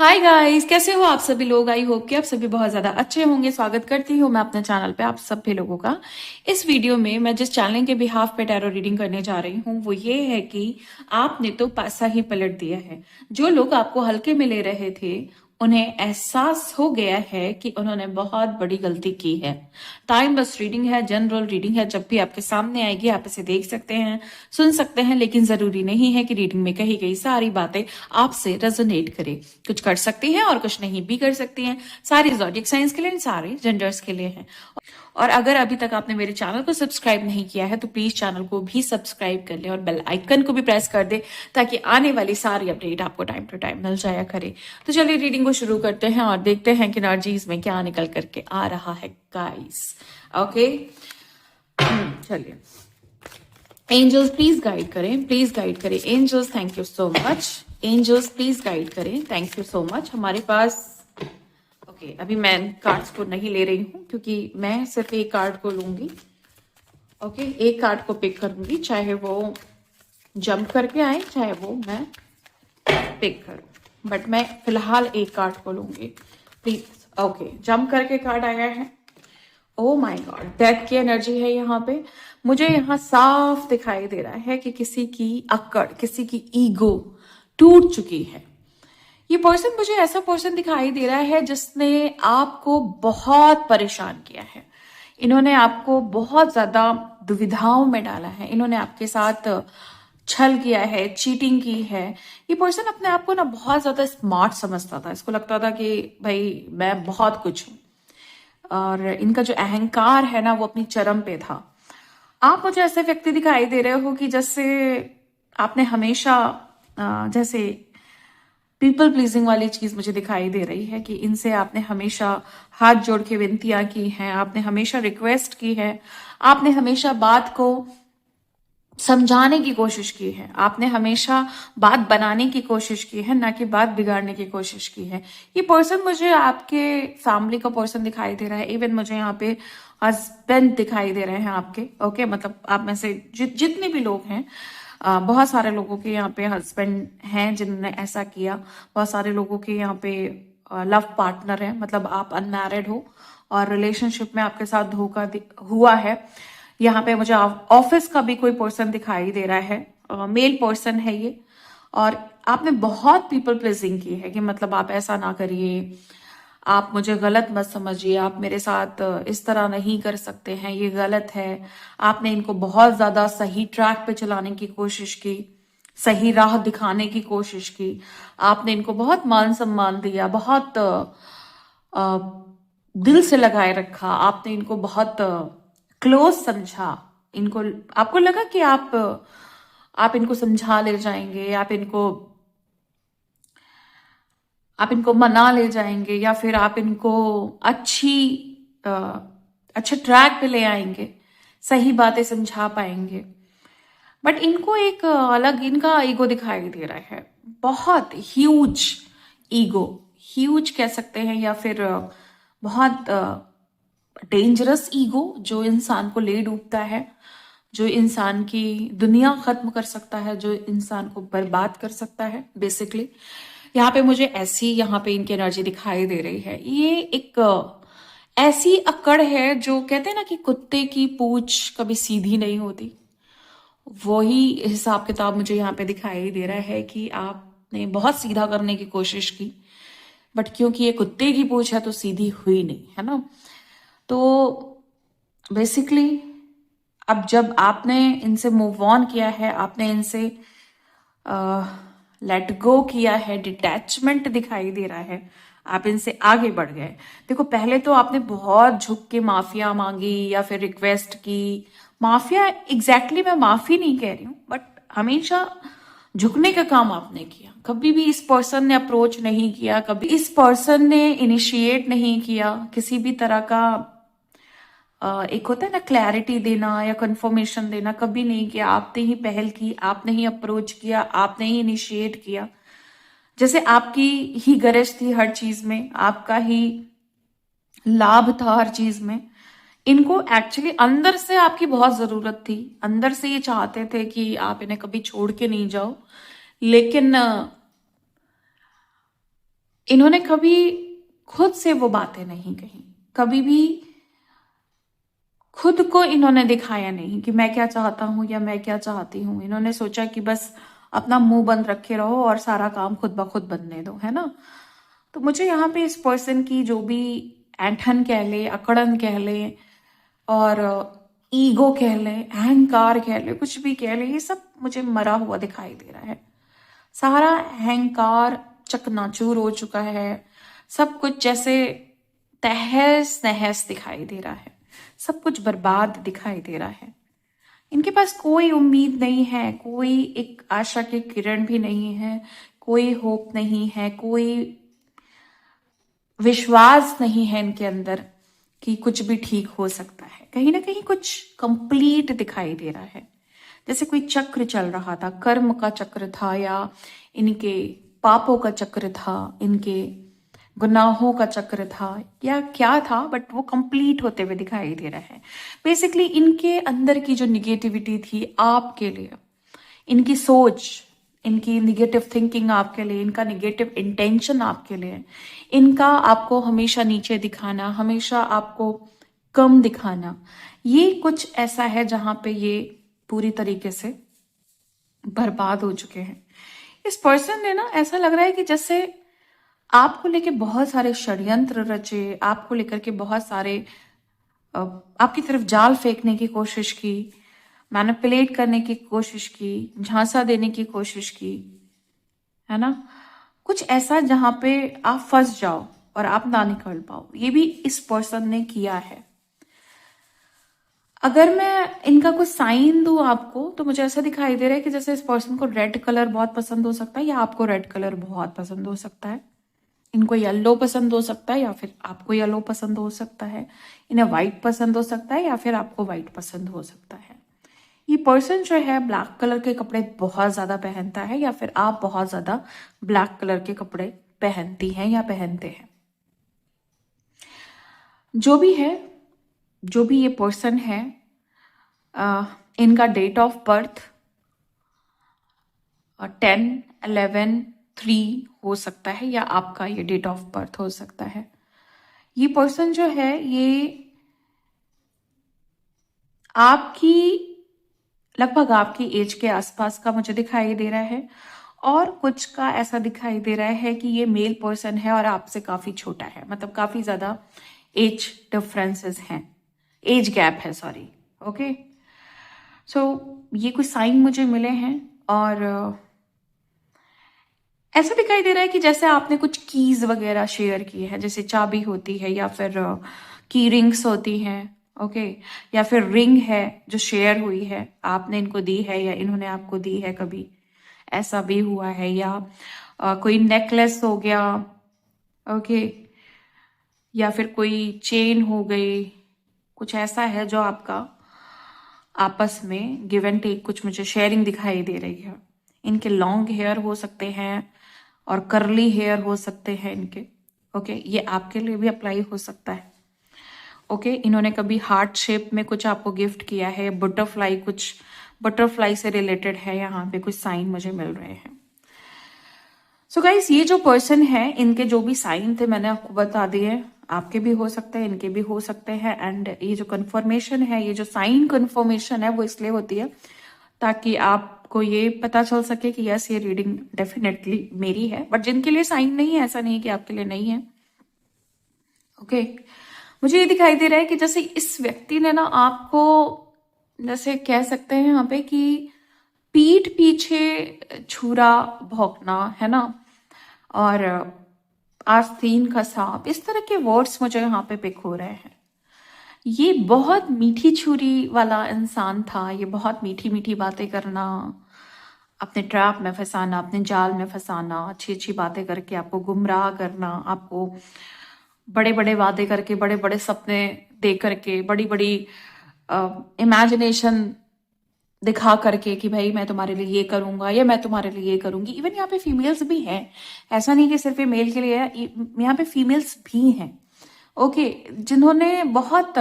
Hi guys, कैसे हो आप सभी लोग। आई होप कि आप सभी बहुत ज्यादा अच्छे होंगे। स्वागत करती हूँ मैं अपने चैनल पे आप सभी लोगों का। इस वीडियो में मैं जिस चैनल के बिहाफ पे टैरो रीडिंग करने जा रही हूँ वो ये है कि आपने तो पासा ही पलट दिया है। जो लोग आपको हल्के में ले रहे थे उन्हें एहसास हो गया है कि उन्होंने बहुत बड़ी गलती की है। टाइम बस रीडिंग है, जनरल रीडिंग है। जब भी आपके सामने आएगी आप इसे देख सकते हैं, सुन सकते हैं, लेकिन जरूरी नहीं है कि रीडिंग में कही गई सारी बातें आपसे रेजोनेट करे। कुछ कर सकती हैं और कुछ नहीं भी कर सकती हैं। सारी ज़ोडिएक साइंस के लिए, सारे जेंडर्स के लिए है। और अगर अभी तक आपने मेरे चैनल को सब्सक्राइब नहीं किया है तो प्लीज चैनल को भी सब्सक्राइब कर ले और बेल आइकन को भी प्रेस कर दे ताकि आने वाली सारी अपडेट आपको टाइम टू टाइम मिल जाया करे। तो चलिए रीडिंग को शुरू करते हैं और देखते हैं कि एनर्जीज में क्या निकल करके आ रहा है गाइस। ओके, चलिए एंजल्स प्लीज गाइड करें, प्लीज गाइड करें angels. Thank you so much angels, please guide करें। Thank you so much. हमारे पास ओके, अभी मैं कार्ड्स को नहीं ले रही हूँ क्योंकि मैं सिर्फ एक कार्ड को लूंगी। ओके, एक कार्ड को पिक करूंगी, चाहे वो जंप करके आए चाहे वो मैं पिक करूं, बट मैं फिलहाल एक कार्ड को लूंगी प्लीज। ओके, जंप करके कार्ड आया है। ओ माय गॉड, डेथ की एनर्जी है यहाँ पे। मुझे यहाँ साफ दिखाई दे रहा है कि किसी की अक्कड़, किसी की ईगो टूट चुकी है। ये पर्सन, मुझे ऐसा पर्सन दिखाई दे रहा है जिसने आपको बहुत परेशान किया है। इन्होंने आपको बहुत ज्यादा दुविधाओं में डाला है। इन्होंने आपके साथ छल किया है, चीटिंग की है। ये पर्सन अपने आप को ना बहुत ज्यादा स्मार्ट समझता था। इसको लगता था कि भाई मैं बहुत कुछ हूं, और इनका जो अहंकार है ना वो अपनी चरम पे था। आप मुझे ऐसे व्यक्ति दिखाई दे रहे हो कि जैसे आपने हमेशा जैसे पीपल प्लीजिंग वाली चीज मुझे दिखाई दे रही है कि इनसे आपने हमेशा हाथ जोड़ के विनतियां की हैं, आपने हमेशा रिक्वेस्ट की है, आपने हमेशा बात को समझाने की कोशिश की है, आपने हमेशा बात बनाने की कोशिश की है, ना कि बात बिगाड़ने की कोशिश की है। ये पर्सन मुझे आपके फैमिली का पर्सन दिखाई दे रहा है। इवन मुझे यहाँ पे हस्बैंड दिखाई दे रहे हैं आपके। ओके, मतलब आप में से जितने भी लोग हैं, बहुत सारे लोगों के यहाँ पे हस्बैंड हैं जिन्होंने ऐसा किया। बहुत सारे लोगों के यहाँ पे लव पार्टनर है, मतलब आप अनमैरिड हो और रिलेशनशिप में आपके साथ धोखा हुआ है। यहाँ पे मुझे ऑफिस का भी कोई पर्सन दिखाई दे रहा है, मेल पर्सन है ये। और आपने बहुत पीपल प्लीजिंग की है कि मतलब आप ऐसा ना करिए, आप मुझे गलत मत समझिए, आप मेरे साथ इस तरह नहीं कर सकते हैं, ये गलत है। आपने इनको बहुत ज्यादा सही ट्रैक पे चलाने की कोशिश की, सही राह दिखाने की कोशिश की। आपने इनको बहुत मान सम्मान दिया, बहुत दिल से लगाए रखा। आपने इनको बहुत क्लोज समझा। इनको, आपको लगा कि आप इनको समझा ले जाएंगे, आप इनको मना ले जाएंगे, या फिर आप इनको अ, अच्छे ट्रैक पे ले आएंगे, सही बातें समझा पाएंगे। बट इनको एक अलग इनका ईगो दिखाई दे रहा है, बहुत ह्यूज ईगो। ह्यूज कह सकते हैं या फिर बहुत डेंजरस ईगो, जो इंसान को ले डूबता है, जो इंसान की दुनिया खत्म कर सकता है, जो इंसान को बर्बाद कर सकता है बेसिकली। यहाँ पे मुझे ऐसी, यहाँ पे इनकी एनर्जी दिखाई दे रही है। ये एक ऐसी अकड़ है जो कहते हैं ना कि कुत्ते की पूंछ कभी सीधी नहीं होती। वही हिसाब किताब मुझे यहाँ पे दिखाई दे रहा है कि आपने बहुत सीधा करने की कोशिश की, बट क्योंकि ये कुत्ते की पूंछ है तो सीधी हुई नहीं, है ना। तो बेसिकली अब जब आपने इनसे मूव ऑन किया है, आपने इनसे लेट गो किया है, डिटैचमेंट दिखाई दे रहा है, आप इनसे आगे बढ़ गए। देखो, पहले तो आपने बहुत झुक के माफिया मांगी या फिर रिक्वेस्ट की। माफिया एग्जैक्टली मैं माफी नहीं कह रही हूँ, बट हमेशा झुकने का काम आपने किया। कभी भी इस पर्सन ने अप्रोच नहीं किया, कभी इस पर्सन ने इनिशिएट नहीं किया किसी भी तरह का। एक होता है ना क्लैरिटी देना या कंफर्मेशन देना, कभी नहीं किया। आपने ही पहल की, आपने ही अप्रोच किया, आपने ही इनिशिएट किया। जैसे आपकी ही गरज थी हर चीज में, आपका ही लाभ था हर चीज में। इनको एक्चुअली अंदर से आपकी बहुत जरूरत थी, अंदर से ये चाहते थे कि आप इन्हें कभी छोड़ के नहीं जाओ। लेकिन इन्होंने कभी खुद से वो बातें नहीं कही, कभी भी खुद को इन्होंने दिखाया नहीं कि मैं क्या चाहता हूं या मैं क्या चाहती हूं। इन्होंने सोचा कि बस अपना मुंह बंद रखे रहो और सारा काम खुद ब खुद बनने दो, है ना। तो मुझे यहाँ पे इस पर्सन की जो भी ऐंठन कह ले, अकड़न कह ले और ईगो कह ले, अहंकार कह ले, कुछ भी कह ले, ये सब मुझे मरा हुआ दिखाई दे रहा है। सारा अहंकार चकनाचूर हो चुका है, सब कुछ जैसे तहस नहस दिखाई दे रहा है, सब कुछ बर्बाद दिखाई दे रहा है। इनके पास कोई उम्मीद नहीं है, कोई एक आशा की किरण भी नहीं है, कोई होप नहीं है, कोई विश्वास नहीं है इनके अंदर कि कुछ भी ठीक हो सकता है। कहीं ना कहीं कुछ कंप्लीट दिखाई दे रहा है, जैसे कोई चक्र चल रहा था, कर्म का चक्र था या इनके पापों का चक्र था, इनके गुनाहों का चक्र था या क्या था, बट वो कंप्लीट होते हुए दिखाई दे रहा है। बेसिकली इनके अंदर की जो निगेटिविटी थी आपके लिए, इनकी सोच, इनकी निगेटिव थिंकिंग आपके लिए, इनका निगेटिव इंटेंशन आपके लिए, इनका आपको हमेशा नीचे दिखाना, हमेशा आपको कम दिखाना, ये कुछ ऐसा है जहां पे ये पूरी तरीके से बर्बाद हो चुके हैं। इस पर्सन ने ना, ऐसा लग रहा है कि जैसे आपको लेके बहुत सारे षड्यंत्र रचे, आपको लेकर के बहुत सारे आपकी तरफ जाल फेंकने की कोशिश की, मैनिपुलेट करने की कोशिश की, झांसा देने की कोशिश की, है ना। कुछ ऐसा जहां पे आप फंस जाओ और आप ना निकल पाओ, ये भी इस पर्सन ने किया है। अगर मैं इनका कुछ साइन दूं आपको, तो मुझे ऐसा दिखाई दे रहा है कि जैसे इस पर्सन को रेड कलर बहुत पसंद हो सकता है या आपको रेड कलर बहुत पसंद हो सकता है। इनको येलो पसंद हो सकता है या फिर आपको येलो पसंद हो सकता है। इन्हें व्हाइट पसंद हो सकता है या फिर आपको व्हाइट पसंद हो सकता है। ये पर्सन जो है ब्लैक कलर के कपड़े बहुत ज्यादा पहनता है या फिर आप बहुत ज्यादा ब्लैक कलर के कपड़े पहनती हैं या पहनते हैं। जो भी है, जो भी ये पर्सन है, इनका डेट ऑफ बर्थ 10/11/3 हो सकता है या आपका ये डेट ऑफ बर्थ हो सकता है। ये पर्सन जो है ये आपकी लगभग आपकी एज के आसपास का मुझे दिखाई दे रहा है, और कुछ का ऐसा दिखाई दे रहा है कि ये मेल पर्सन है और आपसे काफी छोटा है, मतलब काफी ज्यादा एज डिफरेंसेस हैं, एज गैप है, सॉरी। ओके, सो ये कुछ साइन मुझे मिले हैं और ऐसा दिखाई दे रहा है कि जैसे आपने कुछ कीज वगैरह शेयर की है, जैसे चाबी होती है या फिर की रिंग्स होती हैं, ओके, या फिर रिंग है जो शेयर हुई है, आपने इनको दी है या इन्होंने आपको दी है, कभी ऐसा भी हुआ है। या कोई नेकलेस हो गया, ओके, या फिर कोई चेन हो गई, कुछ ऐसा है जो आपका आपस में गिव एंड टेक, कुछ मुझे शेयरिंग दिखाई दे रही है। इनके लॉन्ग हेयर हो सकते हैं और करली हेयर हो सकते हैं इनके, ओके, ये आपके लिए भी अप्लाई हो सकता है। ओके, इन्होंने कभी हार्ट शेप में कुछ आपको गिफ्ट किया है, बटरफ्लाई, कुछ बटरफ्लाई से रिलेटेड है, यहाँ पे कुछ साइन मुझे मिल रहे हैं। सो गाइस, ये जो पर्सन है, इनके जो भी साइन थे मैंने आपको बता दिए, आपके भी हो सकते हैं, इनके भी हो सकते हैं। एंड ये जो कंफर्मेशन है, ये जो साइन कंफर्मेशन है, वो इसलिए होती है ताकि आपको ये पता चल सके कि यस, ये रीडिंग डेफिनेटली मेरी है। बट जिनके लिए साइन नहीं है, ऐसा नहीं कि आपके लिए नहीं है। ओके, मुझे ये दिखाई दे रहा है कि जैसे इस व्यक्ति ने ना आपको, जैसे कह सकते हैं यहाँ पे कि पीठ पीछे छुरा भौंकना, है ना, और आस्तीन का सांप, इस तरह के वर्ड्स मुझे यहाँ पे पिक हो रहे हैं। ये बहुत मीठी छुरी वाला इंसान था, ये बहुत मीठी मीठी बातें करना, अपने ट्रैप में फंसाना, अपने जाल में फंसाना, अच्छी अच्छी बातें करके आपको गुमराह करना, आपको बड़े बड़े वादे करके, बड़े बड़े सपने दे करके, बड़ी बड़ी इमेजिनेशन दिखा करके कि भाई मैं तुम्हारे लिए ये करूंगा या मैं तुम्हारे लिए ये करूंगी। इवन यहाँ पे फीमेल्स भी हैं, ऐसा नहीं कि सिर्फ ये मेल के लिए है, यहाँ पे फीमेल्स भी हैं, ओके, जिन्होंने बहुत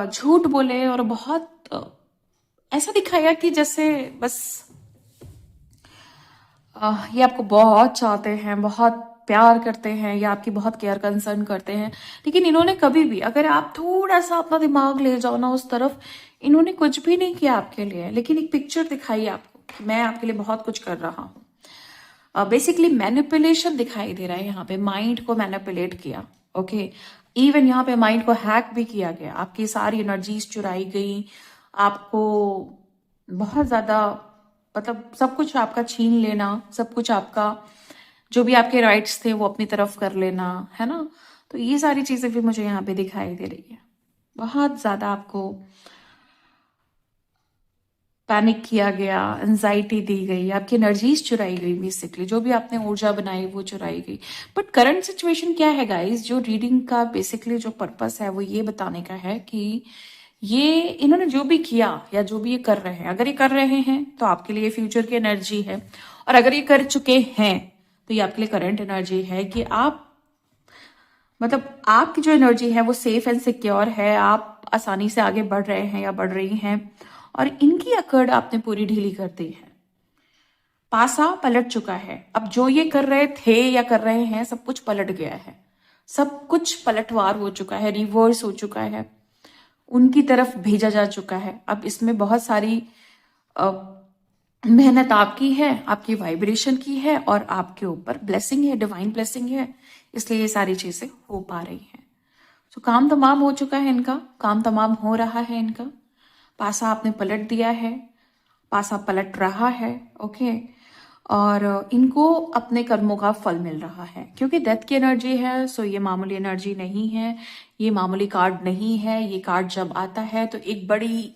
झूठ बोले और बहुत ऐसा दिखाया कि जैसे बस ये आपको बहुत चाहते हैं, बहुत प्यार करते हैं या आपकी बहुत केयर कंसर्न करते हैं, लेकिन इन्होंने कभी भी, अगर आप थोड़ा सा अपना दिमाग ले जाओ ना उस तरफ, इन्होंने कुछ भी नहीं किया आपके लिए, लेकिन एक पिक्चर दिखाई आपको कि मैं आपके लिए बहुत कुछ कर रहा हूँ। बेसिकली मैनिपुलेशन दिखाई दे रहा है यहाँ पे, माइंड को मैनिपुलेट किया। ओके, इवन यहाँ पे माइंड को हैक भी किया गया, आपकी सारी एनर्जीज चुराई गई, आपको बहुत ज्यादा, मतलब सब कुछ आपका छीन लेना, सब कुछ आपका, जो भी आपके राइट्स थे वो अपनी तरफ कर लेना, है ना। तो ये सारी चीजें भी मुझे यहाँ पे दिखाई दे रही है। बहुत ज्यादा आपको पैनिक किया गया, एंजाइटी दी गई, आपकी एनर्जीज चुराई गई, बेसिकली जो भी आपने ऊर्जा बनाई वो चुराई गई। बट करंट सिचुएशन क्या है गाइस, जो रीडिंग का बेसिकली जो पर्पस है वो ये बताने का है कि ये इन्होंने जो भी किया या जो भी ये कर रहे हैं, अगर ये कर रहे हैं तो आपके लिए फ्यूचर की एनर्जी है, और अगर ये कर चुके हैं तो ये आपके लिए करंट एनर्जी है कि आप, मतलब आपकी जो एनर्जी है वो सेफ एंड सिक्योर है, आप आसानी से आगे बढ़ रहे हैं या बढ़ रही हैं, और इनकी अकड़ आपने पूरी ढीली कर दी है। पासा पलट चुका है, अब जो ये कर रहे थे या कर रहे हैं सब कुछ पलट गया है, सब कुछ पलटवार हो चुका है, रिवर्स हो चुका है, उनकी तरफ भेजा जा चुका है। अब इसमें बहुत सारी मेहनत आपकी है, आपकी वाइब्रेशन की है, और आपके ऊपर ब्लेसिंग है, डिवाइन ब्लेसिंग है, इसलिए ये सारी चीजें हो पा रही हैं। तो काम तमाम हो चुका है इनका, काम तमाम हो रहा है इनका, पासा आपने पलट दिया है, पासा पलट रहा है। ओके, और इनको अपने कर्मों का फल मिल रहा है, क्योंकि डेथ की एनर्जी है, सो ये मामूली एनर्जी नहीं है, ये मामूली कार्ड नहीं है। ये कार्ड जब आता है तो एक बड़ी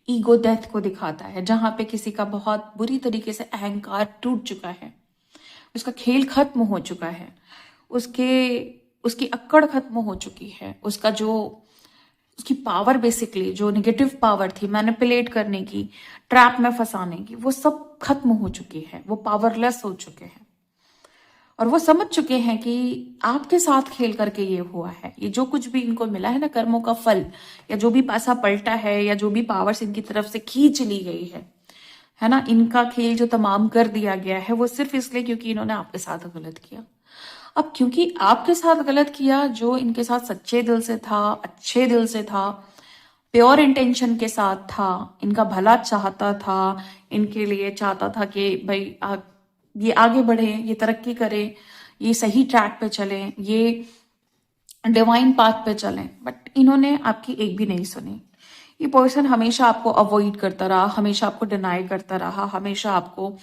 ईगो डेथ को दिखाता है, जहां पे किसी का बहुत बुरी तरीके से अहंकार टूट चुका है, उसका खेल खत्म हो चुका है, उसके उसकी अक्कड़ खत्म हो चुकी है, उसका जो उसकी पावर, बेसिकली जो नेगेटिव पावर थी मैनिपुलेट करने की, ट्रैप में फंसाने की, वो सब खत्म हो चुकी है, वो पावरलेस हो चुके हैं, और वो समझ चुके हैं कि आपके साथ खेल करके ये हुआ है। ये जो कुछ भी इनको मिला है ना, कर्मों का फल, या जो भी पासा पलटा है, या जो भी पावर्स इनकी तरफ से खींच ली गई है ना, इनका खेल जो तमाम कर दिया गया है, वो सिर्फ इसलिए क्योंकि इन्होंने आपके साथ गलत किया। अब क्योंकि आपके साथ गलत किया, जो इनके साथ सच्चे दिल से था, अच्छे दिल से था, प्योर इंटेंशन के साथ था, इनका भला चाहता था, इनके लिए चाहता था कि भाई ये आगे बढ़े, ये तरक्की करे, ये सही ट्रैक पे चले, ये डिवाइन पाथ पे चलें, बट इन्होंने आपकी एक भी नहीं सुनी। ये पर्सन हमेशा आपको अवॉइड करता रहा, हमेशा आपको डिनाई करता रहा, हमेशा आपको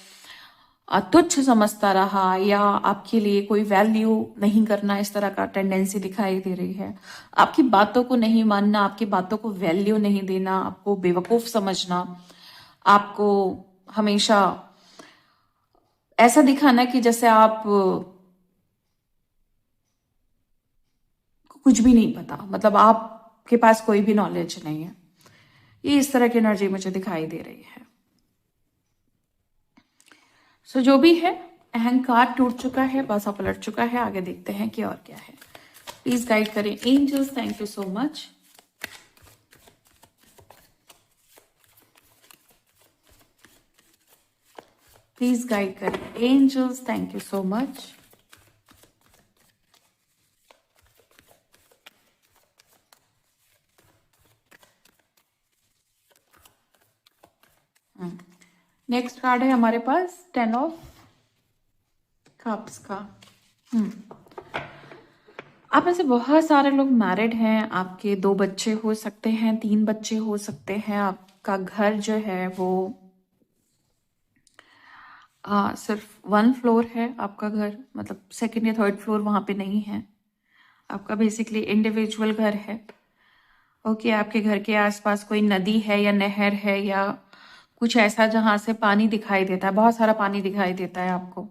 तुच्छ समझता रहा, या आपके लिए कोई वैल्यू नहीं करना, इस तरह का टेंडेंसी दिखाई दे रही है। आपकी बातों को नहीं मानना, आपकी बातों को वैल्यू नहीं देना, आपको बेवकूफ समझना, आपको हमेशा ऐसा दिखाना कि जैसे आप कुछ भी नहीं पता, मतलब आपके पास कोई भी नॉलेज नहीं है। ये इस तरह की एनर्जी मुझे दिखाई दे रही है। सो जो भी है, अहंकार टूट चुका है, पासा पलट चुका है। आगे देखते हैं कि और क्या है। प्लीज गाइड करें angels, thank you so much. Please guide करें angels, thank you so much. Next card है हमारे पास 10 ऑफ कप्स का। आप में से बहुत सारे लोग मैरिड हैं, आपके 2 बच्चे हो सकते हैं, 3 बच्चे हो सकते हैं, आपका घर जो है वो सिर्फ 1 फ्लोर है आपका घर, मतलब सेकंड या थर्ड फ्लोर वहां पे नहीं है, आपका बेसिकली इंडिविजुअल घर है। ओके, आपके घर के आसपास कोई नदी है या नहर है या कुछ ऐसा जहां से पानी दिखाई देता है, बहुत सारा पानी दिखाई देता है आपको।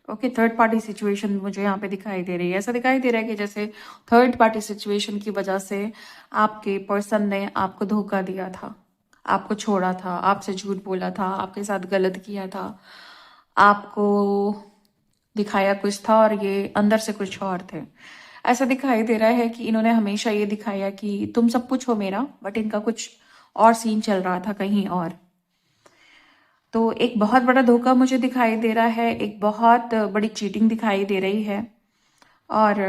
ओके, थर्ड पार्टी सिचुएशन मुझे यहाँ पे दिखाई दे रही है। ऐसा दिखाई दे रहा है कि जैसे थर्ड पार्टी सिचुएशन की वजह से आपके पर्सन ने आपको धोखा दिया था, आपको छोड़ा था, आपसे झूठ बोला था, आपके साथ गलत किया था, आपको दिखाया कुछ था और ये अंदर से कुछ और थे। ऐसा दिखाई दे रहा है कि इन्होंने हमेशा ये दिखाया कि तुम सब कुछ हो मेरा, बट इनका कुछ और सीन चल रहा था कहीं और। तो एक बहुत बड़ा धोखा मुझे दिखाई दे रहा है, एक बहुत बड़ी चीटिंग दिखाई दे रही है। और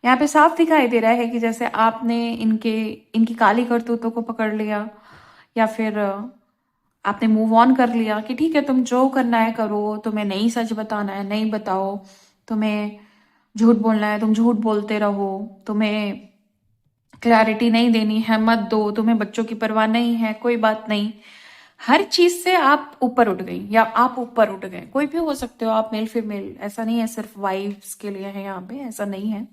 यहाँ पे साफ दिखाई दे रहा है कि जैसे आपने इनकी काली करतूतों को पकड़ लिया, या फिर आपने मूव ऑन कर लिया कि ठीक है, तुम जो करना है करो, तुम्हें नहीं सच बताना है नहीं बताओ, तुम्हें झूठ बोलना है तुम झूठ बोलते रहो, तुम्हें क्लैरिटी नहीं देनी है मत दो, तुम्हें बच्चों की परवाह नहीं है कोई बात नहीं। हर चीज से आप ऊपर उठ गई या आप ऊपर उठ गए, कोई भी हो सकते हो आप, मेल फीमेल ऐसा नहीं है, सिर्फ वाइफ्स के लिए है यहाँ पे, ऐसा नहीं है,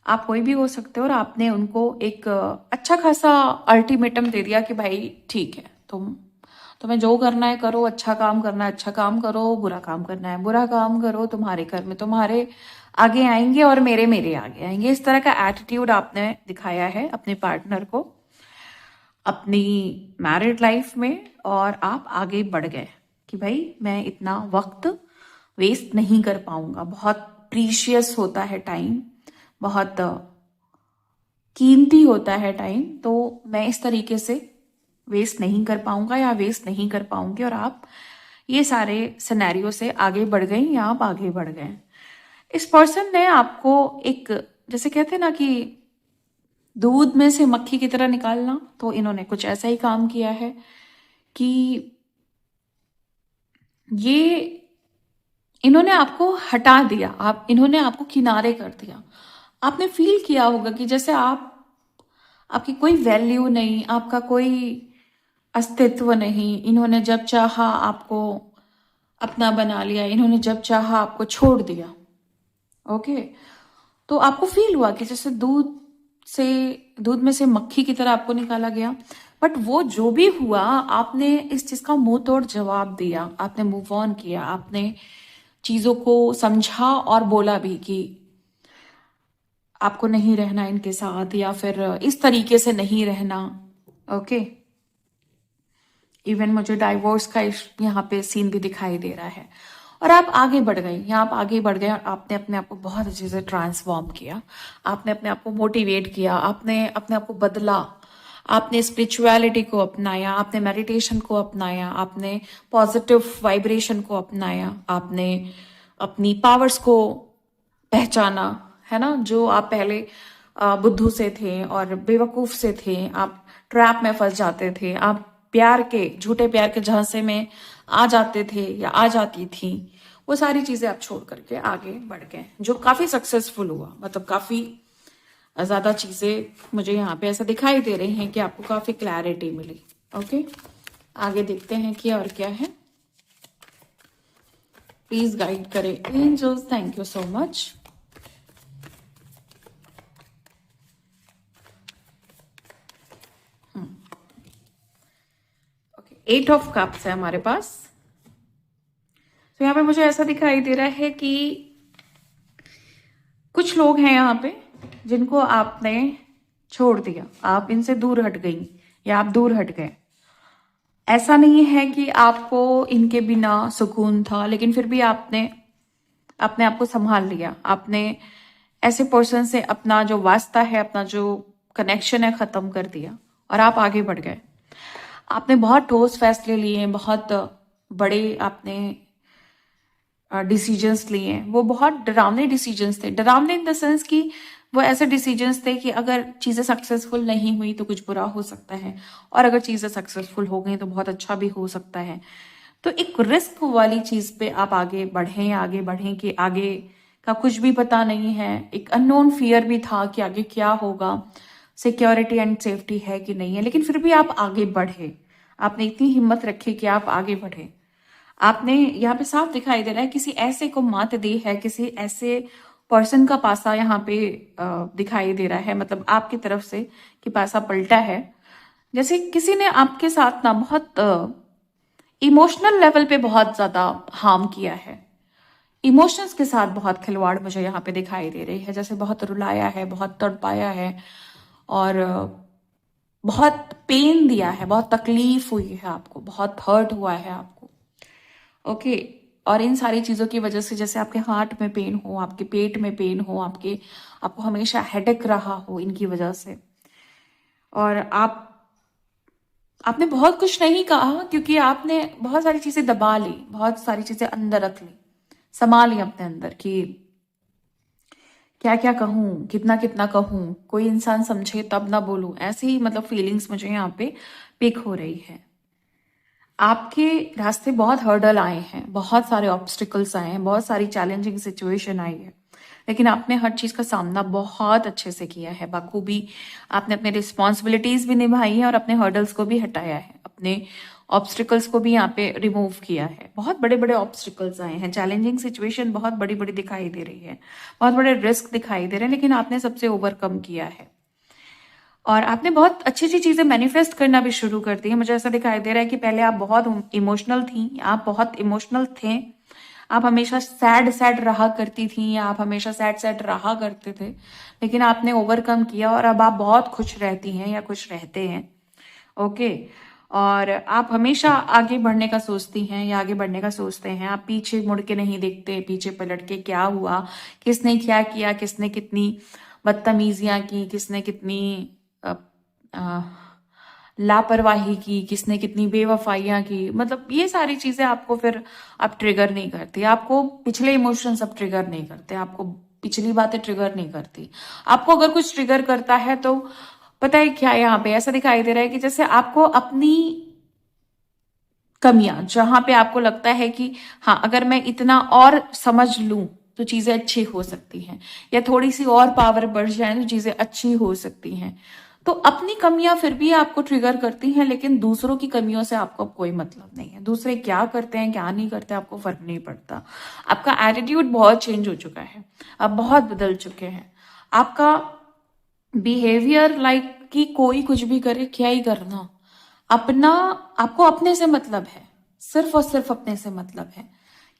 आप कोई भी हो सकते हो। और आपने उनको एक अच्छा खासा अल्टीमेटम दे दिया कि भाई ठीक है, तुम्हें जो करना है करो, अच्छा काम करना है अच्छा काम करो, बुरा काम करना है बुरा काम करो, तुम्हारे घर में तुम्हारे आगे आएंगे और मेरे मेरे आगे आएंगे। इस तरह का एटीट्यूड आपने दिखाया है अपने पार्टनर को अपनी मैरिड लाइफ में, और आप आगे बढ़ गए कि भाई मैं इतना वक्त वेस्ट नहीं कर पाऊंगा। बहुत प्रीशियस होता है टाइम, बहुत कीमती होता है टाइम, तो मैं इस तरीके से वेस्ट नहीं कर पाऊंगा या वेस्ट नहीं कर पाऊंगी। और आप ये सारे सिनेरियो से आगे बढ़ गई या आप आगे बढ़ गए। इस पर्सन ने आपको एक, जैसे कहते हैं ना कि दूध में से मक्खी की तरह निकालना, तो इन्होंने कुछ ऐसा ही काम किया है कि ये इन्होंने आपको हटा दिया, इन्होंने आपको किनारे कर दिया। आपने फील किया होगा कि जैसे आपकी कोई वैल्यू नहीं, आपका कोई अस्तित्व नहीं। इन्होंने जब चाहा आपको अपना बना लिया, इन्होंने जब चाहा आपको छोड़ दिया। ओके, तो आपको फील हुआ कि जैसे दूध में से मक्खी की तरह आपको निकाला गया। बट वो जो भी हुआ, आपने इस चीज का मुंह तोड़ जवाब दिया, आपने मूव ऑन किया, आपने चीजों को समझा और बोला भी कि आपको नहीं रहना इनके साथ, या फिर इस तरीके से नहीं रहना। ओके, इवन मुझे डाइवोर्स का यहाँ पे सीन भी दिखाई दे रहा है। और आप आगे बढ़ गए, यहाँ आप आगे बढ़ गए और आपने अपने आप को बहुत अच्छे से ट्रांसफॉर्म किया, आपने अपने आप को मोटिवेट किया, आपने अपने आप को बदला, आपने स्पिरिचुअलिटी को अपनाया, आपने मेडिटेशन को अपनाया, आपने पॉजिटिव वाइब्रेशन को अपनाया, आपने अपनी पावर्स को पहचाना, है ना। जो आप पहले बुद्धू से थे और बेवकूफ से थे, आप ट्रैप में फंस जाते थे, आप झूठे प्यार के झांसे में आ जाते थे या आ जाती थी, वो सारी चीजें आप छोड़ करके आगे बढ़ गए, जो काफी सक्सेसफुल हुआ। मतलब काफी ज्यादा चीजें मुझे यहाँ पे ऐसा दिखाई दे रही हैं कि आपको काफी क्लैरिटी मिली। ओके, आगे देखते हैं कि और क्या है। प्लीज गाइड करें angels, thank you so much. Okay, 8 of cups है हमारे पास। तो यहाँ पे मुझे ऐसा दिखाई दे रहा है कि कुछ लोग हैं यहाँ पे जिनको आपने छोड़ दिया, आप इनसे दूर हट गई या आप दूर हट गए। ऐसा नहीं है कि आपको इनके बिना सुकून था, लेकिन फिर भी आपने अपने आप को संभाल लिया। आपने ऐसे पर्सन से अपना जो वास्ता है, अपना जो कनेक्शन है, खत्म कर दिया और आप आगे बढ़ गए। आपने बहुत ठोस फैसले लिए, बहुत बड़े आपने डिसीजंस लिए। वो बहुत डरावने डिसीजंस थे, डरावने इन द सेंस कि वो ऐसे डिसीजंस थे कि अगर चीजें सक्सेसफुल नहीं हुई तो कुछ बुरा हो सकता है, और अगर चीजें सक्सेसफुल हो गई तो बहुत अच्छा भी हो सकता है। तो एक रिस्क वाली चीज पे आप आगे बढ़ें कि आगे का कुछ भी पता नहीं है। एक अननोन फियर भी था कि आगे क्या होगा, सिक्योरिटी एंड सेफ्टी है कि नहीं है, लेकिन फिर भी आप आगे बढ़े। आपने इतनी हिम्मत रखी कि आप आगे बढ़े। आपने यहाँ पे साफ दिखाई दे रहा है किसी ऐसे को मात दी है, किसी ऐसे पर्सन का पासा यहाँ पे दिखाई दे रहा है, मतलब आपकी तरफ से कि पासा पलटा है। जैसे किसी ने आपके साथ ना बहुत इमोशनल लेवल पे बहुत ज्यादा हार्म किया है, इमोशंस के साथ बहुत खिलवाड़ मुझे यहाँ पे दिखाई दे रही है। जैसे बहुत रुलाया है, बहुत तड़पाया है, और बहुत पेन दिया है, बहुत तकलीफ हुई है आपको, बहुत हर्ट हुआ है आपको। ओके, और इन सारी चीजों की वजह से, जैसे आपके हार्ट में पेन हो, आपके पेट में पेन हो, आपको हमेशा हेडेक रहा हो इनकी वजह से, और आपने बहुत कुछ नहीं कहा क्योंकि आपने बहुत सारी चीजें दबा ली, बहुत सारी चीजें अंदर रख ली, समा ली अपने अंदर कि क्या क्या कहूँ, कितना कितना कहूँ, कोई इंसान समझे तब ना बोलूं, ऐसी ही मतलब फीलिंग्स मुझे यहाँ पे पिक हो रही है। आपके रास्ते बहुत हर्डल आए हैं, बहुत सारे ऑब्स्टिकल्स आए हैं, बहुत सारी चैलेंजिंग सिचुएशन आई है, लेकिन आपने हर चीज का सामना बहुत अच्छे से किया है, बखूबी। आपने अपने रिस्पॉन्सिबिलिटीज भी निभाई है और अपने हर्डल्स को भी हटाया है, अपने ऑब्स्टिकल्स को भी यहाँ पे रिमूव किया है। बहुत बड़े बड़े ऑब्स्टिकल्स आए हैं, चैलेंजिंग सिचुएशन बहुत बड़ी बड़ी दिखाई दे रही है, बहुत बड़े रिस्क दिखाई दे रहे हैं, लेकिन आपने सबसे ओवरकम किया है और आपने बहुत अच्छी अच्छी चीजें मैनिफेस्ट करना भी शुरू कर दी है। मुझे ऐसा दिखाई दे रहा है कि पहले आप बहुत इमोशनल थी, आप बहुत इमोशनल थे, आप हमेशा सैड सैड रहा करती थी या आप हमेशा सैड सैड रहा करते थे, लेकिन आपने ओवरकम किया और अब आप बहुत खुश रहती हैं या खुश रहते हैं। ओके। और आप हमेशा आगे बढ़ने का सोचती हैं या आगे बढ़ने का सोचते हैं, आप पीछे मुड़ के नहीं देखते, पीछे पलट के क्या हुआ, किसने क्या किया, किसने कितनी बदतमीजियां की, किसने कितनी अ, अ, लापरवाही की, किसने कितनी बेवफाइयां की, मतलब ये सारी चीजें आपको फिर आप ट्रिगर नहीं करती, आपको पिछले इमोशंस अब ट्रिगर नहीं करते, आपको पिछली बातें ट्रिगर नहीं करती। आपको अगर कुछ ट्रिगर करता है तो पता है क्या, यहाँ पे ऐसा दिखाई दे रहा है कि जैसे आपको अपनी कमियां, जहां पे आपको लगता है कि हाँ अगर मैं इतना और समझ लूं तो चीजें अच्छी हो सकती हैं, या थोड़ी सी और पावर बढ़ जाए तो चीजें अच्छी हो सकती हैं, तो अपनी कमियां फिर भी आपको ट्रिगर करती हैं, लेकिन दूसरों की कमियों से आपको कोई मतलब नहीं है। दूसरे क्या करते हैं क्या नहीं करते आपको फर्क नहीं पड़ता। आपका एटीट्यूड बहुत चेंज हो चुका है, आप बहुत बदल चुके हैं। आपका बिहेवियर लाइक कि कोई कुछ भी करे, क्या ही करना, अपना, आपको अपने से मतलब है, सिर्फ और सिर्फ अपने से मतलब है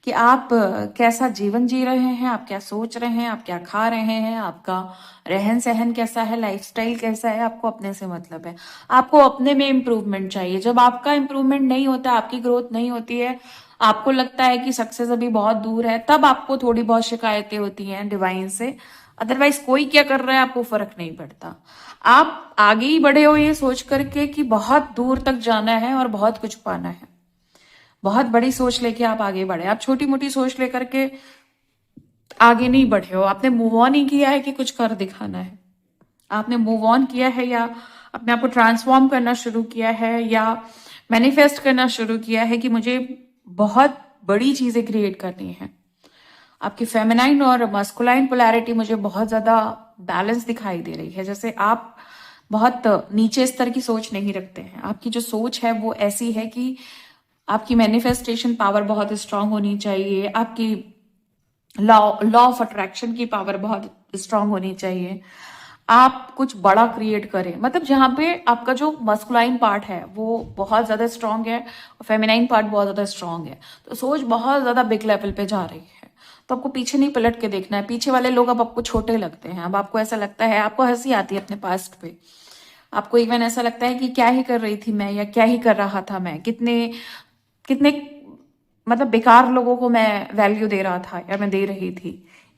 कि आप कैसा जीवन जी रहे हैं, आप क्या सोच रहे हैं, आप क्या खा रहे हैं, आपका रहन सहन कैसा है, लाइफस्टाइल कैसा है, आपको अपने से मतलब है। आपको अपने में इम्प्रूवमेंट चाहिए। जब आपका इम्प्रूवमेंट नहीं होता, आपकी ग्रोथ नहीं होती है, आपको लगता है कि सक्सेस अभी बहुत दूर है, तब आपको थोड़ी बहुत शिकायतें होती हैं डिवाइन से। अदरवाइज कोई क्या कर रहा है आपको फर्क नहीं पड़ता। आप आगे ही बढ़े हो ये सोच करके कि बहुत दूर तक जाना है और बहुत कुछ पाना है। बहुत बड़ी सोच लेके आप आगे बढ़े, आप छोटी मोटी सोच लेकर के आगे नहीं बढ़े हो। आपने मूव ऑन ही किया है कि कुछ कर दिखाना है, आपने मूव ऑन किया है या अपने आप को ट्रांसफॉर्म करना शुरू किया है या मैनिफेस्ट करना शुरू किया है कि मुझे बहुत बड़ी चीजें क्रिएट करनी है। आपकी फेमिनाइन और मस्कुलाइन पोलैरिटी मुझे बहुत ज्यादा बैलेंस दिखाई दे रही है, जैसे आप बहुत नीचे स्तर की सोच नहीं रखते हैं। आपकी जो सोच है वो ऐसी है कि आपकी मैनिफेस्टेशन पावर बहुत स्ट्रांग होनी चाहिए, आपकी लॉ लॉ ऑफ अट्रैक्शन की पावर बहुत स्ट्रांग होनी चाहिए, आप कुछ बड़ा क्रिएट करें। मतलब जहां पे आपका जो मस्कुलाइन पार्ट है वो बहुत ज्यादा स्ट्रांग है और फेमिनाइन पार्ट बहुत ज्यादा स्ट्रांग है, तो सोच बहुत ज्यादा बिग लेवल पे जा रही है। तो आपको पीछे नहीं पलट के देखना है। पीछे वाले लोग अब आपको छोटे लगते हैं, अब आपको ऐसा लगता है, आपको हंसी आती है अपने पास्ट पे, आपको इवन ऐसा लगता है कि क्या ही कर रही थी मैं, या क्या ही कर रहा था मैं, कितने कितने मतलब बेकार लोगों को मैं वैल्यू दे रहा था या मैं दे रही थी,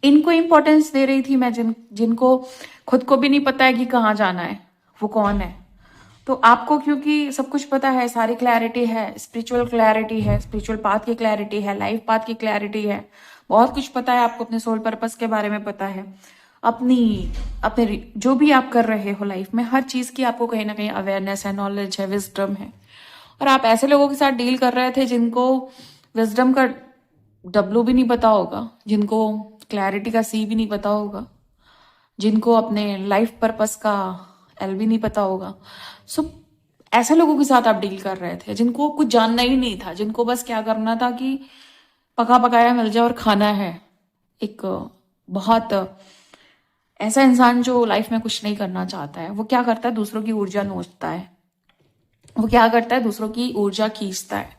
इनको इंपॉर्टेंस दे रही थी मैं, जिनको खुद को भी नहीं पता है कि कहाँ जाना है, वो कौन है। तो आपको क्योंकि सब कुछ पता है, सारी क्लैरिटी है, स्पिरिचुअल क्लैरिटी है, स्पिरिचुअल पाथ की क्लैरिटी है, लाइफ पाथ की क्लैरिटी है, बहुत कुछ पता है आपको, अपने सोल पर्पस के बारे में पता है, अपनी अपने जो भी आप कर रहे हो लाइफ में हर चीज की आपको कहीं ना कहीं अवेयरनेस है, नॉलेज है, विजडम है। और आप ऐसे लोगों के साथ डील कर रहे थे जिनको विजडम का डब्लू भी नहीं पता होगा, जिनको क्लैरिटी का सी भी नहीं पता होगा, जिनको अपने लाइफ पर्पस का एल भी नहीं पता होगा। सो ऐसे लोगों के साथ आप डील कर रहे थे जिनको कुछ जानना ही नहीं था, जिनको बस क्या करना था कि पका पकाया मिल जाए और खाना है। एक बहुत ऐसा इंसान जो लाइफ में कुछ नहीं करना चाहता है, वो क्या करता है, दूसरों की ऊर्जा नोचता है, वो क्या करता है, दूसरों की ऊर्जा खींचता है।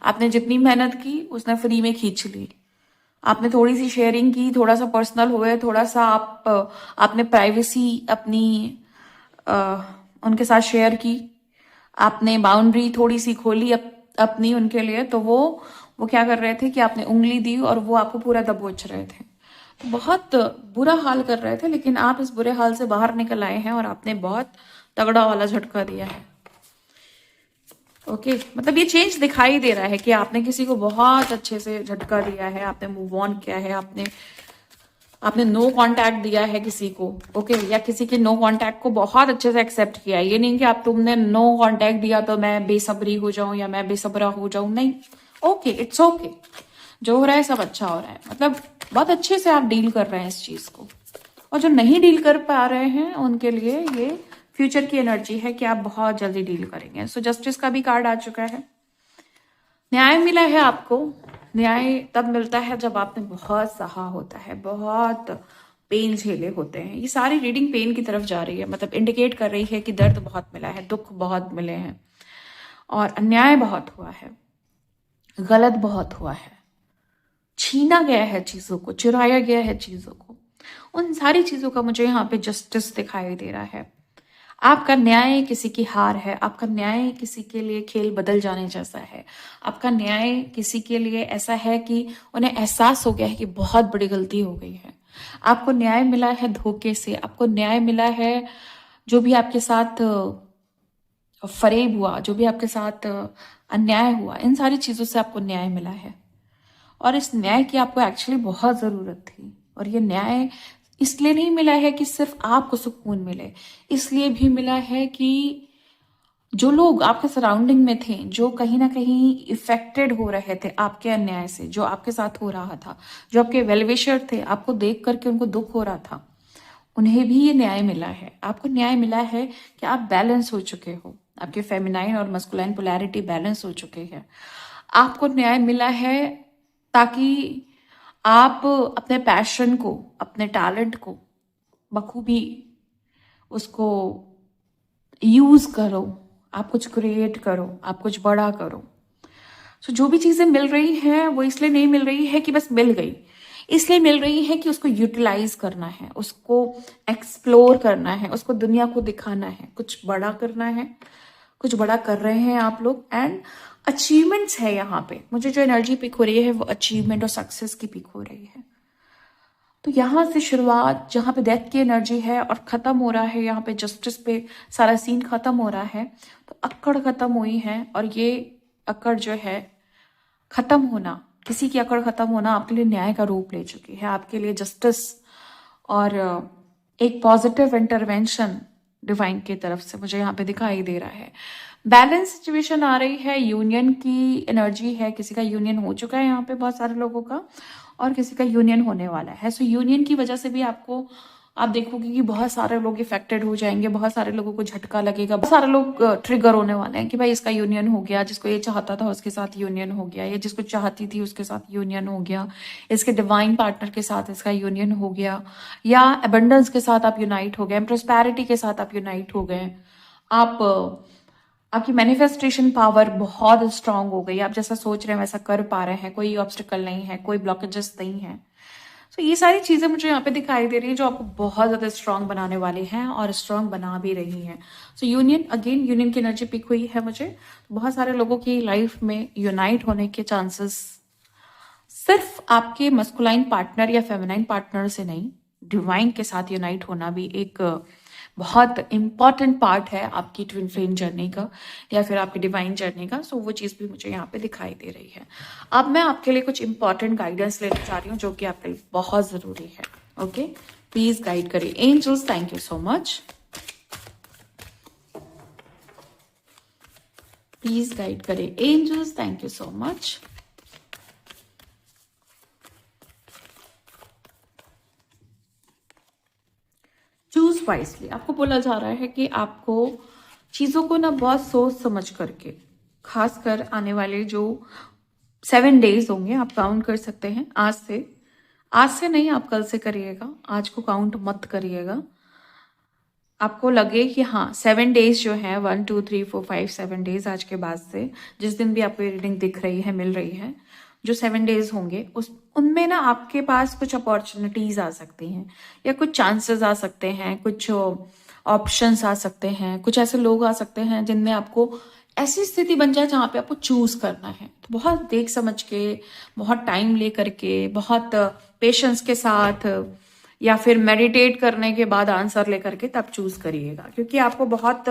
आपने जितनी मेहनत की उसने फ्री में खींच ली। आपने थोड़ी सी शेयरिंग की, थोड़ा सा पर्सनल हुए, थोड़ा सा आपने प्राइवेसी अपनी अ, उनके साथ शेयर की, आपने बाउंड्री थोड़ी सी खोली अपनी उनके लिए, तो वो क्या कर रहे थे कि आपने उंगली दी और वो आपको पूरा दबोच रहे थे, तो बहुत बुरा हाल कर रहे थे, लेकिन आप इस बुरे हाल से बाहर निकल आए हैं और आपने बहुत तगड़ा वाला झटका दिया है। ओके, मतलब ये चेंज दिखाई दे रहा है कि आपने किसी को बहुत अच्छे से झटका दिया है, आपने मूव ऑन किया है, आपने आपने नो कांटेक्ट दिया है किसी को। ओके, या किसी के नो कांटेक्ट को बहुत अच्छे से एक्सेप्ट किया है। ये नहीं कि आप तुमने नो कांटेक्ट दिया तो मैं बेसब्री हो जाऊं या मैं बेसब्रा हो जाऊं, नहीं। ओके, इट्स ओके, जो हो रहा है सब अच्छा हो रहा है। मतलब बहुत अच्छे से आप डील कर रहे हैं इस चीज को। और जो नहीं डील कर पा रहे हैं उनके लिए ये फ्यूचर की एनर्जी है कि आप बहुत जल्दी डील करेंगे। सो जस्टिस का भी कार्ड आ चुका है। न्याय मिला है आपको। न्याय तब मिलता है जब आपने बहुत सहा होता है, बहुत पेन झेले होते हैं। ये सारी रीडिंग पेन की तरफ जा रही है, मतलब इंडिकेट कर रही है कि दर्द बहुत मिला है, दुख बहुत मिले हैं और अन्याय बहुत हुआ है, गलत बहुत हुआ है, छीना गया है चीजों को, चुराया गया है चीजों को। उन सारी चीजों का मुझे यहाँ पे जस्टिस दिखाई दे रहा है। आपका न्याय किसी की हार है, आपका न्याय किसी के लिए खेल बदल जाने जैसा है, आपका न्याय किसी के लिए ऐसा है कि उन्हें एहसास हो गया है कि बहुत बड़ी गलती हो गई है। आपको न्याय मिला है धोखे से, आपको न्याय मिला है जो भी आपके साथ फरेब हुआ, जो भी आपके साथ अन्याय हुआ, इन सारी चीजों से आपको न्याय मिला है। और इस न्याय की आपको एक्चुअली बहुत जरूरत थी। और ये न्याय इसलिए नहीं मिला है कि सिर्फ आपको सुकून मिले, इसलिए भी मिला है कि जो लोग आपके सराउंडिंग में थे, जो कहीं ना कहीं इफेक्टेड हो रहे थे आपके अन्याय से, जो आपके साथ हो रहा था, जो आपके वेलविशर थे, आपको देख करके उनको दुख हो रहा था, उन्हें भी ये न्याय मिला है। आपको न्याय मिला है कि आप बैलेंस हो चुके हो, आपके फेमिनाइन और मस्कुलाइन पोलैरिटी बैलेंस हो चुके हैं। आपको न्याय मिला है ताकि आप अपने पैशन को, अपने टैलेंट को बखूबी उसको यूज करो, आप कुछ क्रिएट करो, आप कुछ बड़ा करो। सो जो भी चीजें मिल रही हैं वो इसलिए नहीं मिल रही है कि बस मिल गई, इसलिए मिल रही है कि उसको यूटिलाइज करना है, उसको एक्सप्लोर करना है, उसको दुनिया को दिखाना है, कुछ बड़ा करना है। कुछ बड़ा कर रहे हैं आप लोग एंड अचीवमेंट्स है यहाँ पे। मुझे जो एनर्जी पिक हो रही है वो अचीवमेंट और सक्सेस की पिक हो रही है। तो यहाँ से शुरुआत, जहाँ पे डेथ की एनर्जी है और खत्म हो रहा है, यहाँ पे जस्टिस पे सारा सीन खत्म हो रहा है। तो अक्कड़ खत्म हुई है और ये अक्कड़ जो है खत्म होना, किसी की अकड़ खत्म होना आपके लिए न्याय का रूप ले चुकी है, आपके लिए जस्टिस और एक पॉजिटिव इंटरवेंशन डिवाइन की तरफ से मुझे यहाँ पे दिखाई दे रहा है। बैलेंस सिचुएशन आ रही है, यूनियन की एनर्जी है। किसी का यूनियन हो चुका है यहाँ पे, बहुत सारे लोगों का, और किसी का यूनियन होने वाला है। सो यूनियन की वजह से भी आपको, आप देखोगे कि बहुत सारे लोग इफेक्टेड हो जाएंगे, बहुत सारे लोगों को झटका लगेगा, बहुत सारे लोग ट्रिगर होने वाले हैं कि भाई इसका यूनियन हो गया, जिसको ये चाहता था उसके साथ यूनियन हो गया, या जिसको चाहती थी उसके साथ यूनियन हो गया, इसके डिवाइन पार्टनर के साथ इसका यूनियन हो गया, या अबंडेंस के साथ आप यूनाइट हो गए, प्रोस्पैरिटी के साथ आप यूनाइट हो गए। आप आपकी मैनिफेस्टेशन पावर बहुत स्ट्रांग हो गई, आप जैसा सोच रहे हैं वैसा कर पा रहे हैं, कोई ऑब्स्टिकल नहीं है, कोई ब्लॉकेजेस नहीं है। सो ये सारी चीजें मुझे यहाँ पे दिखाई दे रही है जो आपको बहुत ज्यादा स्ट्रांग बनाने वाली हैं और स्ट्रांग बना भी रही हैं। सो यूनियन, अगेन यूनियन की एनर्जी पिक हुई है मुझे। बहुत सारे लोगों की लाइफ में यूनाइट होने के चांसेस सिर्फ आपके मस्कुलाइन पार्टनर या फेमिनाइन पार्टनर से नहीं, डिवाइन के साथ यूनाइट होना भी एक बहुत इंपॉर्टेंट पार्ट है आपकी ट्विन फ्लेम जर्नी का या फिर आपकी डिवाइन जर्नी का। सो वो चीज़ भी मुझे यहाँ पे दिखाई दे रही है। अब मैं आपके लिए कुछ इंपॉर्टेंट गाइडेंस लेना चाह रही हूँ जो कि आपके लिए बहुत ज़रूरी है। ओके, प्लीज गाइड करिए angels. Thank you so much. Please guide करिए angels. Thank you so much. Choose wisely. आपको बोला जा रहा है कि आपको चीजों को ना बहुत सोच समझ करके, खासकर आने वाले जो 7 डेज होंगे, आप काउंट कर सकते हैं आज से नहीं, आप कल से करिएगा, आज को काउंट मत करिएगा। आपको लगे कि हाँ 7 डेज जो है, 1 2 3 4 5 7 डेज आज के बाद से, जिस दिन भी आपको ये रीडिंग दिख रही है, मिल रही है, जो 7 डेज होंगे उनमें ना आपके पास कुछ अपॉर्चुनिटीज आ सकती हैं या कुछ चांसेस आ सकते हैं, कुछ ऑप्शंस आ सकते हैं, कुछ ऐसे लोग आ सकते हैं जिनमें आपको ऐसी स्थिति बन जाए जहाँ पे आपको चूज करना है। तो बहुत देख समझ के, बहुत टाइम ले करके, बहुत पेशेंस के साथ, या फिर मेडिटेट करने के बाद आंसर लेकर के तब चूज करिएगा, क्योंकि आपको बहुत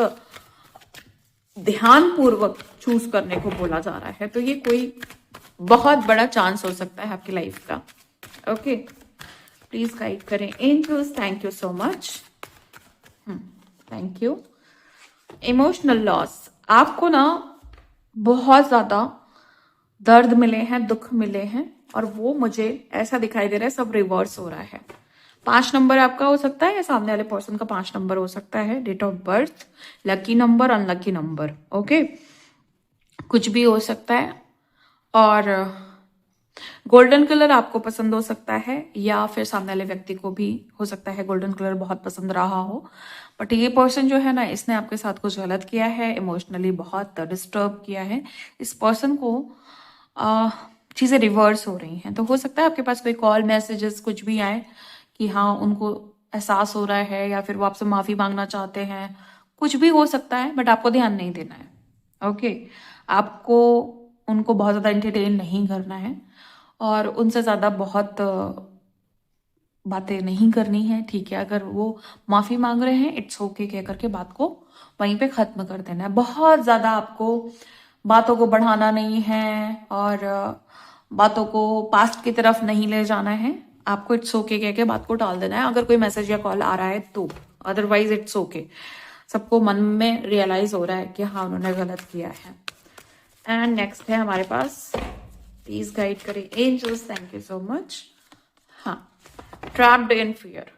ध्यानपूर्वक चूज करने को बोला जा रहा है। तो ये कोई बहुत बड़ा चांस हो सकता है आपकी लाइफ का। ओके, प्लीज गाइड करें angels. Thank you so much. Thank you. Emotional loss, आपको ना बहुत ज्यादा दर्द मिले हैं, दुख मिले हैं, और वो मुझे ऐसा दिखाई दे रहा है सब रिवर्स हो रहा है। 5 नंबर आपका हो सकता है या सामने वाले पर्सन का 5 नंबर हो सकता है। Date of birth, lucky number, unlucky number, okay, कुछ भी हो सकता है। और गोल्डन कलर आपको पसंद हो सकता है, या फिर सामने वाले व्यक्ति को भी हो सकता है गोल्डन कलर बहुत पसंद रहा हो। बट ये पर्सन जो है ना, इसने आपके साथ कुछ गलत किया है, इमोशनली बहुत डिस्टर्ब किया है। इस पर्सन को चीजें रिवर्स हो रही हैं। तो हो सकता है आपके पास कोई कॉल, मैसेजेस कुछ भी आए कि हाँ उनको एहसास हो रहा है, या फिर वो आपसे माफी मांगना चाहते हैं, कुछ भी हो सकता है। बट आपको ध्यान नहीं देना है। ओके, आपको उनको बहुत ज्यादा एंटरटेन नहीं करना है, और उनसे ज्यादा बहुत बातें नहीं करनी है। ठीक है, अगर वो माफी मांग रहे हैं, इट्स ओके कह करके बात को वहीं पे खत्म कर देना है। बहुत ज्यादा आपको बातों को बढ़ाना नहीं है, और बातों को पास्ट की तरफ नहीं ले जाना है। आपको इट्स ओके कह के बात को टाल देना है, अगर कोई मैसेज या कॉल आ रहा है तो। Otherwise it's okay. सबको मन में रियलाइज हो रहा है कि हाँ उन्होंने गलत किया है। एंड नेक्स्ट है हमारे पास, प्लीज गाइड करें angels. Thank you so much. हाँ, ट्रैप्ड इन फियर,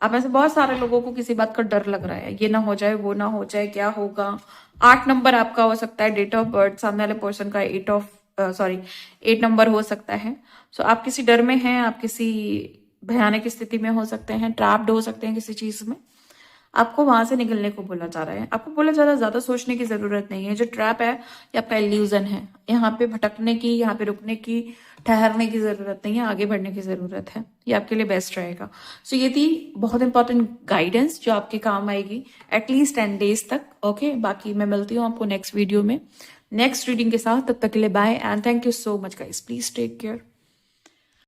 आप में से बहुत सारे लोगों को किसी बात का डर लग रहा है, ये ना हो जाए, वो ना हो जाए, क्या होगा। 8 नंबर आपका हो सकता है। डेट ऑफ बर्थ सामने वाले पर्सन का 8 नंबर हो सकता है। सो आप किसी डर में हैं, आप किसी भयानक स्थिति में हो सकते हैं, ट्रैप्ड हो सकते हैं किसी चीज में। आपको वहां से निकलने को बोला जा रहा है। आपको बोला जा रहा है ज्यादा सोचने की जरूरत नहीं है। जो ट्रैप है ये आपका इल्यूजन है। यहाँ पे भटकने की, यहाँ पे रुकने की, ठहरने की जरूरत नहीं है, आगे बढ़ने की जरूरत है। ये आपके लिए बेस्ट रहेगा। सो ये थी बहुत इंपॉर्टेंट गाइडेंस जो आपके काम आएगी एटलीस्ट 10 डेज तक। ओके, बाकी मैं मिलती हूँ आपको नेक्स्ट वीडियो में नेक्स्ट रीडिंग के साथ। तब तक के लिए bye and thank you so much guys. Please take care.